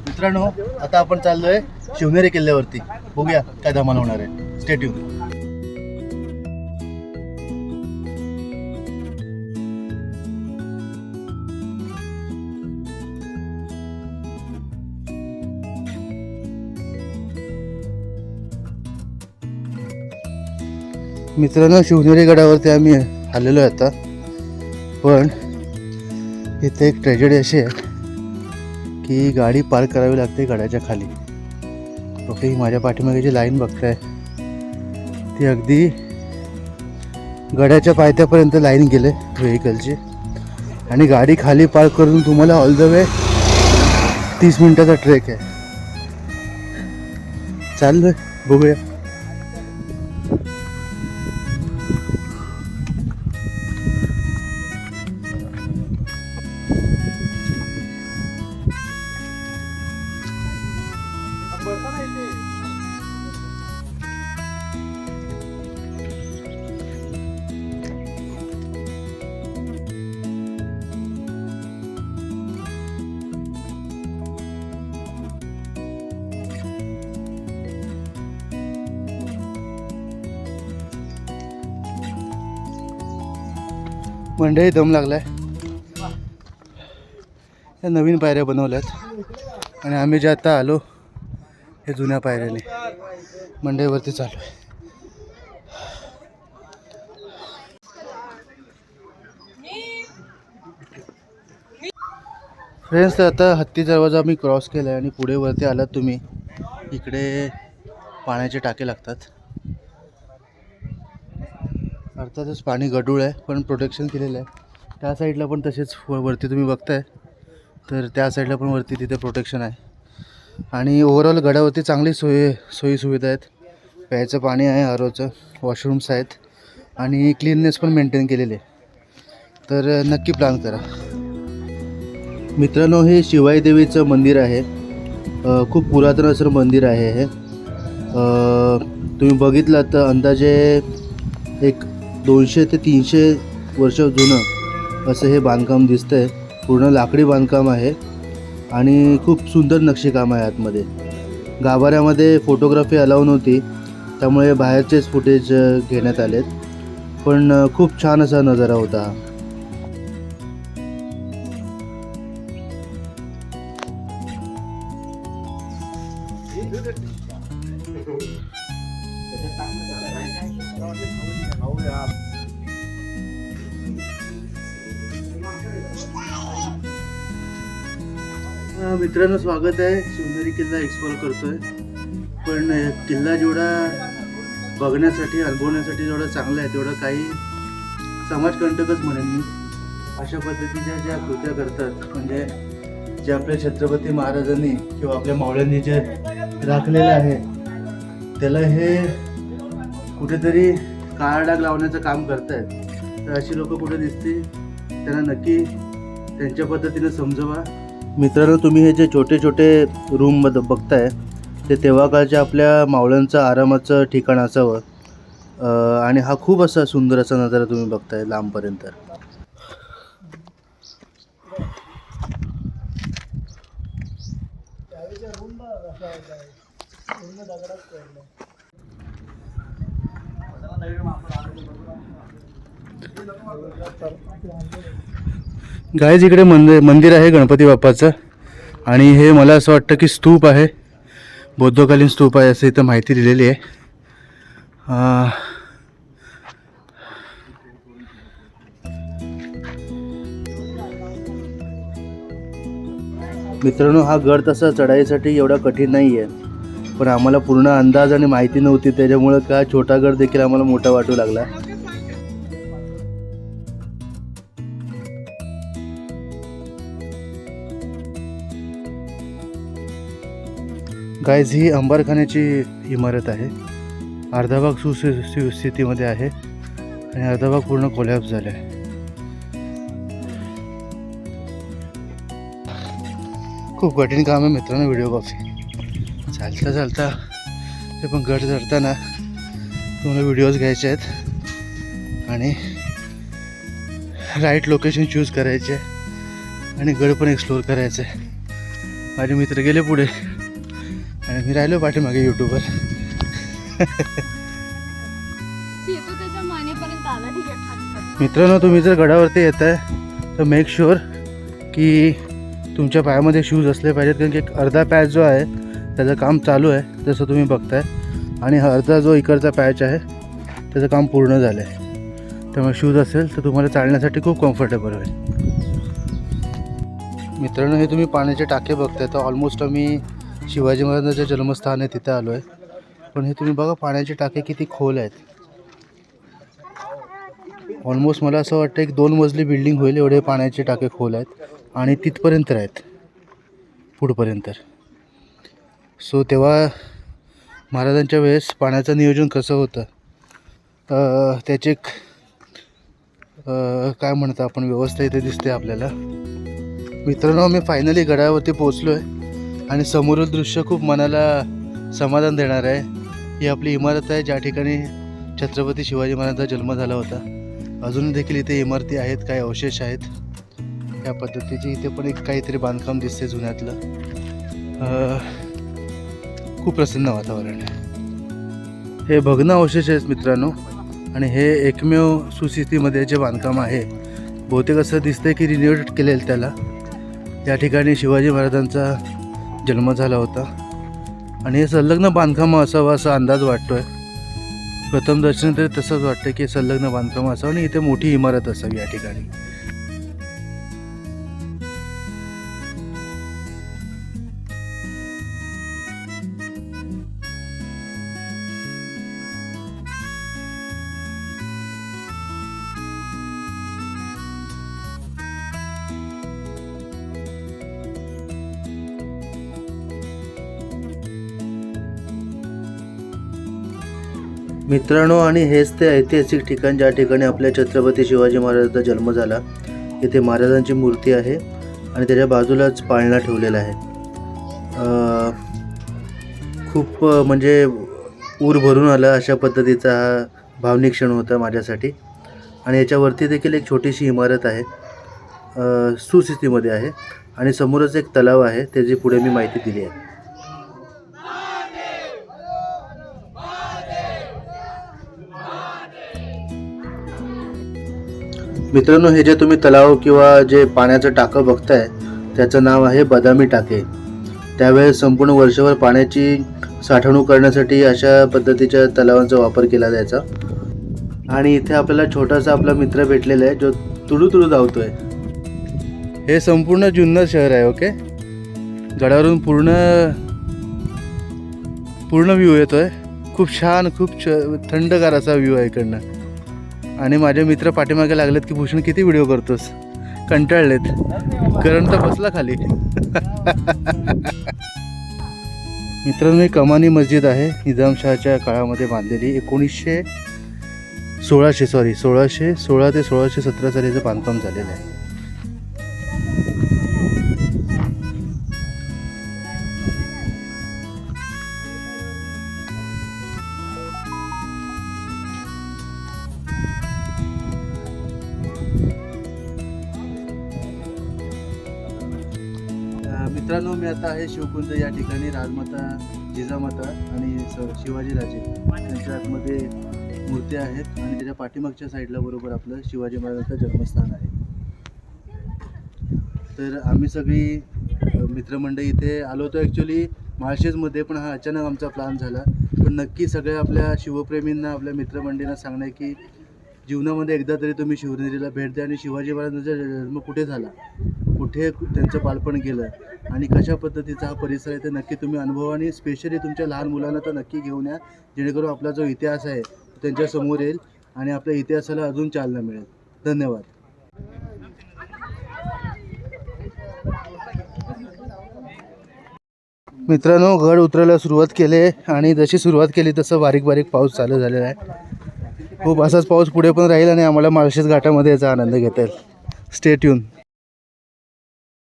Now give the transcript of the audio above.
मित्रांनो, आता आपण चाललोय शिवनेरी किल्ल्यावरती. बघूया काय धमाल होणार आहे. Stay tune. मित्रांनो, शिवनेरी गडावरती आम्ही आलेलो आहे आता. पण इथे एक ट्रॅजेडी अशी आहे की गाडी पार्क करावी लागते गडाच्या खाली. ओके, माझ्या पाठीमागे जी लाईन बघताय ती अगदी गडाच्या पायथ्यापर्यंत लाईन गेले व्हेकलची. आणि गाडी खाली पार्क करून तुम्हाला ऑल द वे 30 मिनिटाचा ट्रेक आहे. चाललोय, बघूया. मंडळी, दम लागलाय. या नवीन पायऱ्या बनवल्यात आणि आम्ही जे आता आलो हे जुन्या पायऱ्याने मंडईवरती चालू आहे. फ्रेंड्स, आता हत्ती दरवाजा आम्ही क्रॉस केला आहे आणि पुढे वरती आलात तुम्ही, इकडे पाण्याचे टाके लागतात. अर्थातच पाणी गढूळ आहे पण प्रोटेक्शन केलेलं आहे. त्या साईडला पण तसेच वरती तुम्ही बघताय तर त्या साईडला पण वरती तिथे प्रोटेक्शन आहे. आणि ओव्हरऑल गडावरती चांगली सोयी सुविधा आहेत. प्यायचं पाणी आहे, आरोचं, वॉशरूम्स आहेत आणि क्लीननेस पण मेंटेन केलेले आहे. तर नक्की प्लॅन करा. मित्रांनो, हे शिवाई देवीचं मंदिर आहे. खूप पुरातन असं मंदिर आहे हे. तुम्ही बघितलं तर अंदाजे एक 200 ते 300 वर्ष जुनं असं हे बांधकाम दिसतं आहे. पूर्ण लाकडी बांधकाम आहे आणि खूप सुंदर नक्षीकाम आहे आतमध्ये. गाभाऱ्यामध्ये फोटोग्राफी अलाउ नव्हती त्यामुळे बाहेरचेच फुटेज घेण्यात आलेत. पण खूप छान असा नजारा होता हा. मित्रांनो, स्वागत आहे. शिवनेरी किल्ला एक्सप्लोर करतोय. पण किल्ला जेवढा बघण्यासाठी अनुभवण्यासाठी जेवढा चांगला आहे तेवढा काही समाजकंटकच म्हणेन मी. अशा पद्धतीच्या ज्या कृत्या करतात म्हणजे जे आपल्या छत्रपती महाराजांनी किंवा आपल्या मावळ्यांनी जे राखलेलं आहे त्याला हे कुठेतरी काळा डाग लावण्याचं काम करतायत. तर अशी लोक कुठे दिसतील त्यांना नक्की त्यांच्या पद्धतीने समजवा. मित्रांनो, तुम्ही हे जे छोटे छोटे रूम बघताय ते तेव्हा काळच्या आपल्या मावळ्यांचं आरामाचं ठिकाण असावं. आणि हा खूप असा सुंदर असा नजारा तुम्ही बघताय लांबपर्यंत. गाईज, इकडे मंदिर आहे गणपती बाप्पाचं. आणि हे मला असं वाटतं की स्तूप आहे, बौद्धकालीन स्तूप आहे असं इथं माहिती दिलेली आहे. मित्रांनो, हा गड तसा चढाईसाठी एवढा कठीण नाही आहे पण आम्हाला पूर्ण अंदाज आणि माहिती नव्हती त्याच्यामुळं का छोटा गड देखील आम्हाला मोठा वाटू लागला. गाईज, ही अंबारखान्याची इमारत आहे. अर्धा भाग सुस्थितीमध्ये आहे आणि अर्धा भाग पूर्ण कोलॅप्स झाला आहे. खूप कठीण काम आहे मित्रांनो व्हिडिओग्राफी. चालता चालता ते पण गड चढताना तुम्हाला व्हिडिओज घ्यायचे आहेत आणि राईट लोकेशन चूज करायचे आणि गड पण एक्सप्लोअर करायचं आहे. माझे मित्र गेले पुढे आणि मी राहिलो पाठीमागे यूट्यूबवर. मित्रांनो, तुम्ही जर गडावरती येत आहे तर मेक शुअर की तुमच्या पायामध्ये शूज असले पाहिजेत, कारण की एक अर्धा पॅच जो आहे त्याचं काम चालू आहे जसं तुम्ही बघताय, आणि अर्धा जो इकडचा पॅच आहे त्याचं काम पूर्ण झालं आहे. त्यामुळे शूज असेल तर तुम्हाला चालण्यासाठी खूप कम्फर्टेबल होईल. मित्रांनो, हे तुम्ही पाण्याचे टाके बघताय तर ऑलमोस्ट आम्ही शिवाजी महाराजांचं जन्मस्थान आहे तिथे आलो आहे. पण हे तुम्ही बघा पाण्याचे टाके किती खोल आहेत. ऑलमोस्ट मला असं वाटतं एक 2 मजली बिल्डिंग होईल एवढे पाण्याचे टाके खोल आहेत आणि तिथपर्यंत आहेत पुढपर्यंत. सो तेव्हा महाराजांच्या वेळेस पाण्याचं नियोजन कसं होतं त्याचे काय म्हणतो आपण व्यवस्था इथे दिसते आपल्याला. मित्रांनो, मी फायनली गडावरती पोचलो आहे आणि समोरील दृश्य खूप मनाला समाधान देणार आहे. ही आपली इमारत आहे ज्या ठिकाणी छत्रपती शिवाजी महाराजांचा जन्म झाला होता. अजून देखील इथे इमारती आहेत, काही अवशेष आहेत या पद्धतीची. इथे पण एक काहीतरी बांधकाम दिसते जुन्यातलं. खूप प्रसन्न वातावरण आहे. हे भग्न अवशेष आहेत मित्रांनो, आणि हे एकमेव सुस्थितीमध्ये जे बांधकाम आहे बहुतेक असं दिसतंय की रिन्युएट केलेलं त्याला. या ठिकाणी शिवाजी महाराजांचा जन्म झाला होता आणि हे संलग्न बांधकाम असावं असा अंदाज वाटतो आहे. प्रथम दर्शन तरी तसंच वाटतं की संलग्न बांधकाम असावं आणि इथे मोठी इमारत असावी या ठिकाणी. मित्रांनो, आणि हेच ते ऐतिहासिक ठिकाण ज्या ठिकाणी आपल्या छत्रपती शिवाजी महाराजांचा जन्म झाला. इथे महाराजांची मूर्ती आहे आणि त्याच्या बाजूलाच पाळणा ठेवलेला आहे. खूप म्हणजे ऊर भरून आला अशा पद्धतीचा हा भावनिक क्षण होता माझ्यासाठी. आणि याच्यावरती देखील एक छोटीशी इमारत आहे, सुस्थितीमध्ये आहे, आणि समोरच एक तलाव आहे त्याची पुढे मी माहिती दिली आहे. मित्रांनो, हे जे तुम्ही तलाव किंवा जे पाण्याचं टाकं बघताय त्याचं नाव आहे बदामी टाके. त्यावेळेस संपूर्ण वर्षभर पाण्याची साठवणूक करण्यासाठी अशा पद्धतीच्या तलावांचा वापर केला जायचा. आणि इथे आपल्याला छोटासा आपला मित्र भेटलेला आहे जो तुडू तुडू धावतोय. हे संपूर्ण जुन्नर शहर आहे. ओके, गडावरून पूर्ण व्ह्यू येतोय. खूप छान, खूप थंडगार असा व्ह्यू आहे इकडनं. आणि माझे मित्र पाठीमागे लागलेत की भूषण किती व्हिडिओ करतोस, कंटाळलेत. करण तर बसला खाली. मित्रांनो, ही कमानी मस्जिद आहे निजामशहाच्या काळामध्ये बांधलेली. 1616 ते 1617 सालीचं बांधकाम झालेलं आहे. मित्रांनो, मी आता आहे शिवकुंज या ठिकाणी. राजमाता जिजामाता आणि शिवाजीराजे यांच्या आतमध्ये मूर्त्या आहेत आणि त्याच्या पाठीमागच्या साईडला बरोबर आपलं शिवाजी महाराजांचं जन्मस्थान आहे. तर आम्ही सगळी मित्रमंडळी इथे आलो होतो ॲक्च्युली माळशेजमध्ये, पण हा अचानक आमचा प्लॅन झाला. पण नक्की सगळ्या आपल्या शिवप्रेमींना, आपल्या मित्रमंडळींना सांगणं आहे की जीवनामध्ये एकदा तरी तुम्ही शिवनेरीला भेट द्या आणि शिवाजी महाराजांचा जन्म कुठे झाला, कुठे त्यांचं बालपण गेलं आणि कशा पद्धतीचा हा परिसर आहे ते नक्की तुम्ही अनुभवा. आणि स्पेशली तुमच्या लहान मुलांना तर नक्की घेऊन या, जेणेकरून आपला जो इतिहास आहे त्यांच्यासमोर येईल आणि आपल्या इतिहासाला अजून चालना मिळेल. धन्यवाद. मित्रांनो, गड उतरायला सुरुवात केली आणि जशी सुरुवात केली तसं बारीक बारीक पाऊस चालू झालेला आहे. खूप असाच पाऊस पुढे पण राहील आणि आम्हाला माळशेज घाटामध्ये याचा आनंद घेता येईल. Stay tune.